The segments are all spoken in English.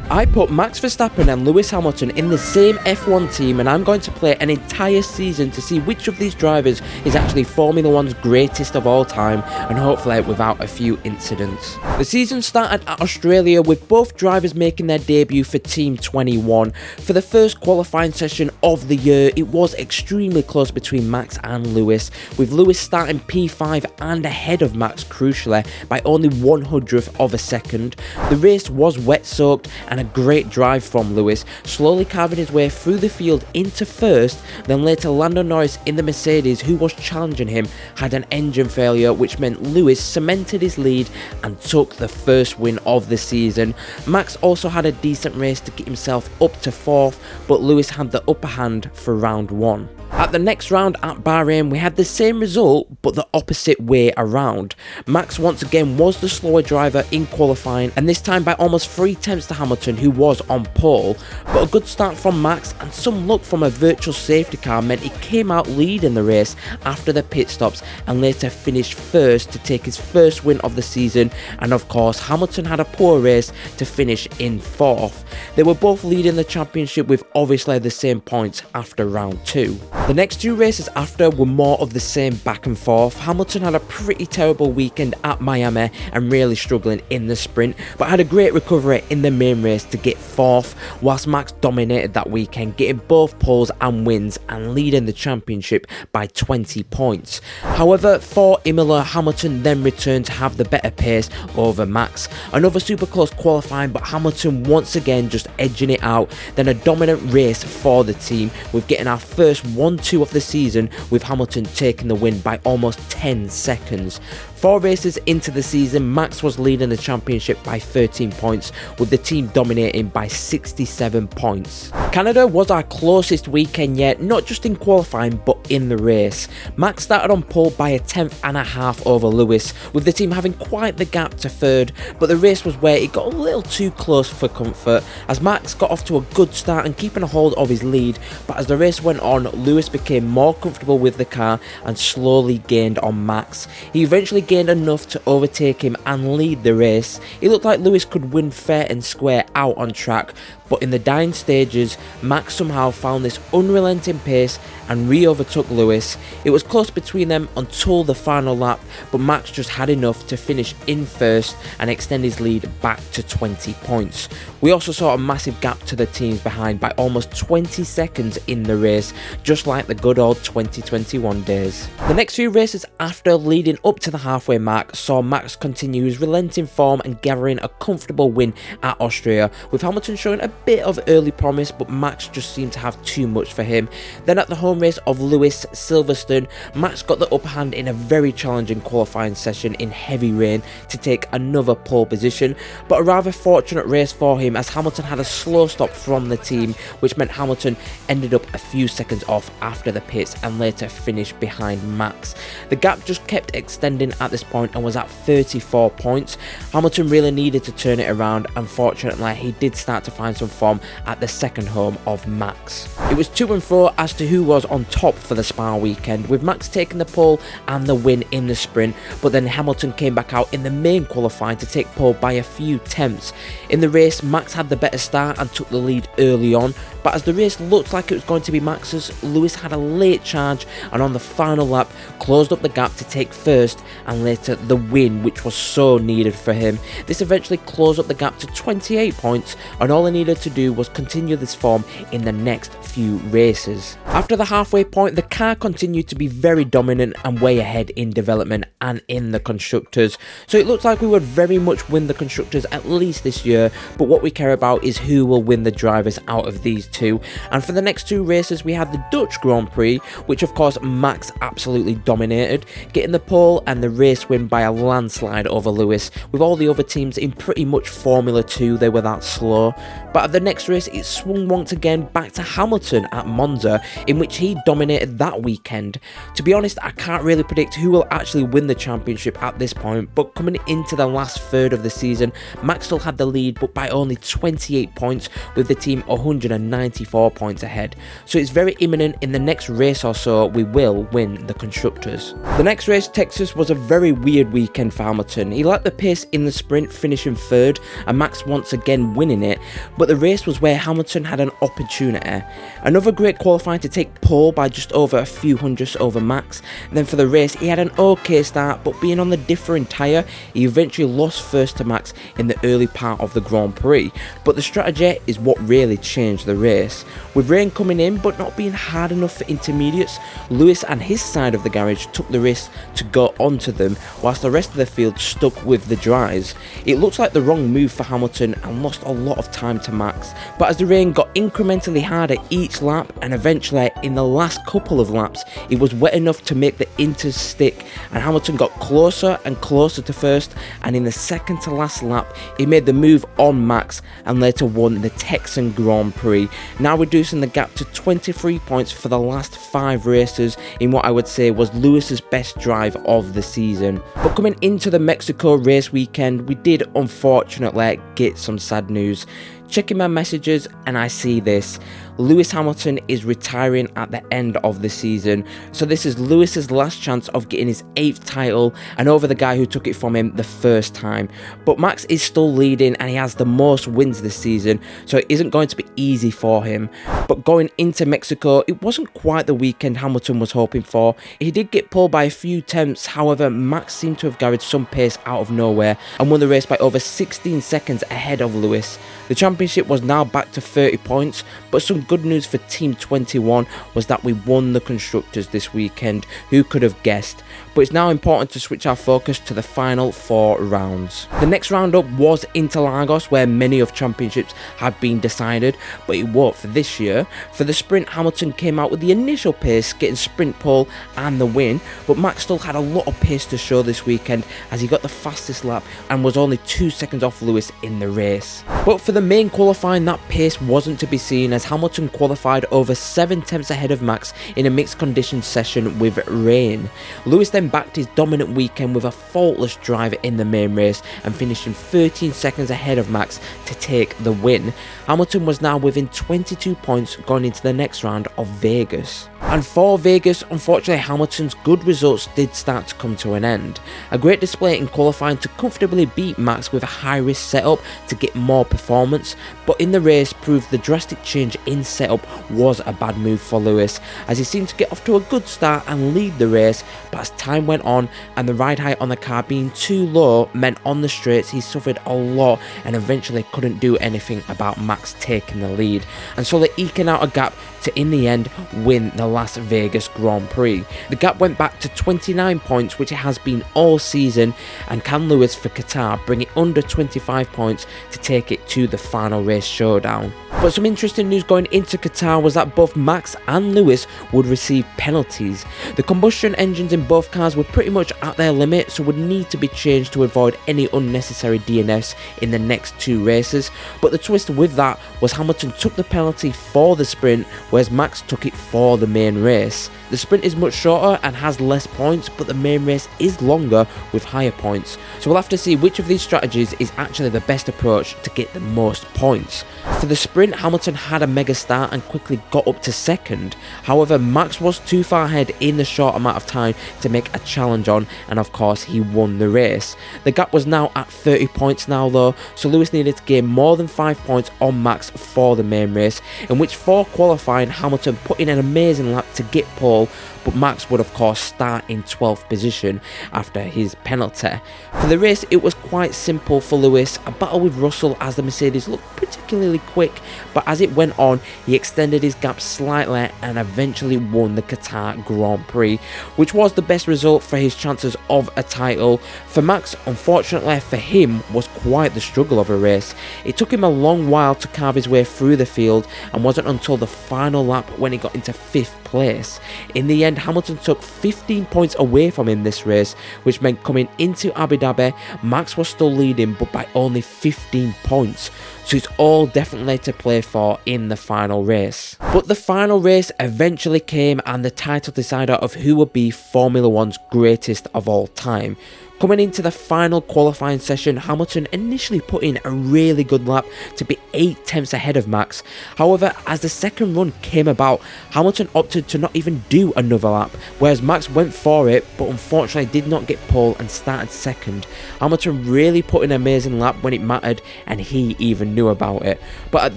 I put Max Verstappen and Lewis Hamilton in the same F1 team, and I'm going to play an entire season to see which of these drivers is actually Formula 1's greatest of all time, and hopefully without a few incidents. The season started at Australia with both drivers making their debut for Team 21. For the first qualifying session of the year, it was extremely close between Max and Lewis, with Lewis starting P5 and ahead of Max crucially by only 1/100th of a second. The race was wet soaked and a great drive from Lewis, slowly carving his way through the field into first. Then later Lando Norris in the Mercedes, who was challenging him, had an engine failure, which meant Lewis cemented his lead and took the first win of the season. Max also had a decent race to get himself up to 4th, but Lewis had the upper hand for round 1. At the next round at Bahrain, we had the same result, but the opposite way around. Max once again was the slower driver in qualifying, and this time by almost 3/10 to Hamilton, who was on pole. But a good start from Max and some luck from a virtual safety car meant he came out leading the race after the pit stops, and later finished first to take his first win of the season. And of course, Hamilton had a poor race to finish in 4th. They were both leading the championship with obviously the same points after round 2. The next 2 races after were more of the same back and forth. Hamilton had a pretty terrible weekend at Miami and really struggling in the sprint, but had a great recovery in the main race to get 4th, whilst Max dominated that weekend, getting both poles and wins and leading the championship by 20 points. However, for Imola, Hamilton then returned to have the better pace over Max. Another super close qualifying, but Hamilton once again just edging it out. Then a dominant race for the team, with getting our first 1-2 of the season, with Hamilton taking the win by almost 10 seconds. 4 races into the season, Max was leading the championship by 13 points, with the team dominating by 67 points. Canada was our closest weekend yet, not just in qualifying but in the race. Max started on pole by a 10th over Lewis, with the team having quite the gap to 3rd, but the race was where it got a little too close for comfort, as Max got off to a good start and keeping a hold of his lead, but as the race went on, Lewis became more comfortable with the car and slowly gained on Max. He eventually gained enough to overtake him and lead the race. It looked like Lewis could win fair and square out on track, but in the dying stages, Max somehow found this unrelenting pace and re-overtook Lewis. It was close between them until the final lap, but Max just had enough to finish in first and extend his lead back to 20 points. We also saw a massive gap to the teams behind by almost 20 seconds in the race, just like the good old 2021 days. The next few races after, leading up to the halfway mark, saw Max continue his relenting form and gathering a comfortable win at Austria, with Hamilton showing a bit of early promise, but Max just seemed to have too much for him. Then at the home race of Lewis Silverstone, Max got the upper hand in a very challenging qualifying session in heavy rain to take another pole position, but a rather fortunate race for him, as Hamilton had a slow stop from the team, which meant Hamilton ended up a few seconds off after the pits and later finished behind Max. The gap just kept extending at this point and was at 34 points. Hamilton really needed to turn it around, and fortunately he did start to find some form at the second home of Max. It was to and fro as to who was on top for the Spa weekend, with Max taking the pole and the win in the sprint, but then Hamilton came back out in the main qualifying to take pole by a few tenths. In the race, Max had the better start and took the lead early on, but as the race looked like it was going to be Max's, Lewis had a late charge and on the final lap closed up the gap to take first and later the win, which was so needed for him. This eventually closed up the gap to 28 points, and all he needed to do was continue this form in the next few races. After the halfway point, the car continued to be very dominant and way ahead in development and in the constructors, so it looks like we would very much win the constructors at least this year, but what we care about is who will win the drivers out of these two. And for the next 2 races, we had the Dutch Grand Prix, which of course Max absolutely dominated, getting the pole and the race win by a landslide over Lewis, with all the other teams in pretty much Formula 2, they were that slow. But at the next race, it swung once again back to Hamilton at Monza, in which he dominated that weekend. To be honest, I can't really predict who will actually win the championship at this point, but coming into the last third of the season, Max still had the lead, but by only 28 points, with the team 109 94 points ahead, so it's very imminent. In the next race or so we will win the Constructors. The next race, Texas, was a very weird weekend for Hamilton. He lacked the pace in the sprint, finishing third, and Max once again winning it, but the race was where Hamilton had an opportunity. Another great qualifying to take pole by just over a few hundredths over Max. And then for the race he had an okay start, but being on the differing tyre he eventually lost first to Max in the early part of the Grand Prix. But the strategy is what really changed the race. With rain coming in but not being hard enough for intermediates, Lewis and his side of the garage took the risk to go onto them, whilst the rest of the field stuck with the dries. It looks like the wrong move for Hamilton and lost a lot of time to Max, but as the rain got incrementally harder each lap, and eventually in the last couple of laps it was wet enough to make the inters stick, and Hamilton got closer and closer to first, and in the second to last lap he made the move on Max and later won the Texan Grand Prix, now reducing the gap to 23 points for the last 5 races in what I would say was Lewis's best drive of the season. But coming into the Mexico race weekend, we did unfortunately get some sad news. Checking my messages and I see this: Lewis Hamilton is retiring at the end of the season. So this is Lewis's last chance of getting his 8th title and over the guy who took it from him the first time. But Max is still leading and he has the most wins this season, so it isn't going to be easy for him. But going into Mexico, it wasn't quite the weekend Hamilton was hoping for. He did get pulled by a few tenths, however Max seemed to have gathered some pace out of nowhere and won the race by over 16 seconds ahead of Lewis. The championship was now back to 30 points, but some good news for Team 21 was that we won the Constructors this weekend. Who could have guessed? But it's now important to switch our focus to the final 4 rounds. The next roundup was Interlagos, where many of championships have been decided, but it won't for this year. For the sprint, Hamilton came out with the initial pace, getting sprint pole and the win, but Max still had a lot of pace to show this weekend as he got the fastest lap and was only 2 seconds off Lewis in the race. But for the main qualifying, that pace wasn't to be seen as Hamilton qualified over 7 tenths ahead of Max in a mixed conditions session with rain. Lewis then backed his dominant weekend with a faultless drive in the main race and finishing 13 seconds ahead of Max to take the win. Hamilton was now within 22 points going into the next round of Vegas. And for Vegas, unfortunately Hamilton's good results did start to come to an end. A great display in qualifying to comfortably beat Max with a high risk setup to get more performance, but in the race proved the drastic change in setup was a bad move for Lewis, as he seemed to get off to a good start and lead the race, but as time went on and the ride height on the car being too low meant on the straights he suffered a lot and eventually couldn't do anything about Max taking the lead, and so they're eking out a gap to in the end win the Las Vegas Grand Prix. The gap went back to 29 points, which it has been all season, and can Lewis for Qatar bring it under 25 points to take it to the final race showdown. But some interesting news going into Qatar was that both Max and Lewis would receive penalties. The combustion engines in both cars were pretty much at their limit, so would need to be changed to avoid any unnecessary DNFs in the next 2 races. But the twist with that was Hamilton took the penalty for the sprint, whereas Max took it for the main race. The sprint is much shorter and has less points, but the main race is longer with higher points. So we'll have to see which of these strategies is actually the best approach to get the most points. For the sprint, Hamilton had a mega start and quickly got up to second. However, Max was too far ahead in the short amount of time to make a challenge on, and of course he won the race. The gap was now at 30 points now though, so Lewis needed to gain more than 5 points on Max for the main race, in which for qualifying Hamilton put in an amazing lap to get pole, but Max would of course start in 12th position after his penalty. For the race it was quite simple for Lewis, a battle with Russell as the Mercedes looked particularly quick, but as it went on he extended his gap slightly and eventually won the Qatar Grand Prix, which was the best result for his chances of a title. For Max, unfortunately for him, was quite the struggle of a race. It took him a long while to carve his way through the field and wasn't until the final lap when he got into 5th place. In the end, Hamilton took 15 points away from him this race, which meant coming into Abu Dhabi, Max was still leading but by only 15 points. So it's all definitely to play for in the final race. But the final race eventually came and the title decider of who would be Formula One's greatest of all time. Coming into the final qualifying session, Hamilton initially put in a really good lap to be 8 tenths ahead of Max. However, as the second run came about, Hamilton opted to not even do another lap, whereas Max went for it but unfortunately did not get pole and started second. Hamilton really put in an amazing lap when it mattered, and he even knew about it. But at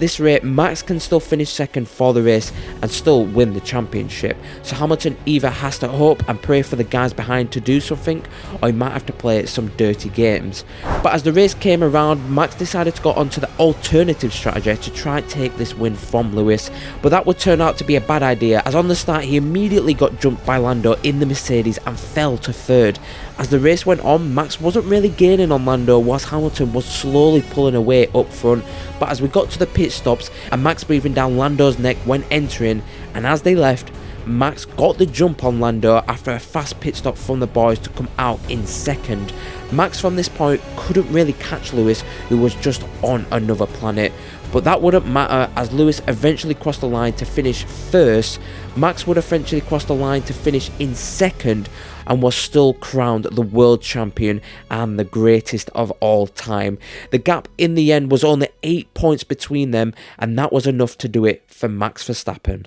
this rate, Max can still finish second for the race and still win the championship. So Hamilton either has to hope and pray for the guys behind to do something, or he might have to play some dirty games. But as the race came around, Max decided to go onto the alternative strategy to try and take this win from Lewis, but that would turn out to be a bad idea, as on the start he immediately got jumped by Lando in the Mercedes and fell to third. As the race went on, Max wasn't really gaining on Lando, whilst Hamilton was slowly pulling away up front. But as we got to the pit stops and Max breathing down Lando's neck when entering, and as they left, Max got the jump on Lando after a fast pit stop from the boys to come out in second. Max from this point couldn't really catch Lewis, who was just on another planet. But that wouldn't matter, as Lewis eventually crossed the line to finish first. Max would eventually cross the line to finish in second and was still crowned the world champion and the greatest of all time. The gap in the end was only 8 points between them, and that was enough to do it for Max Verstappen.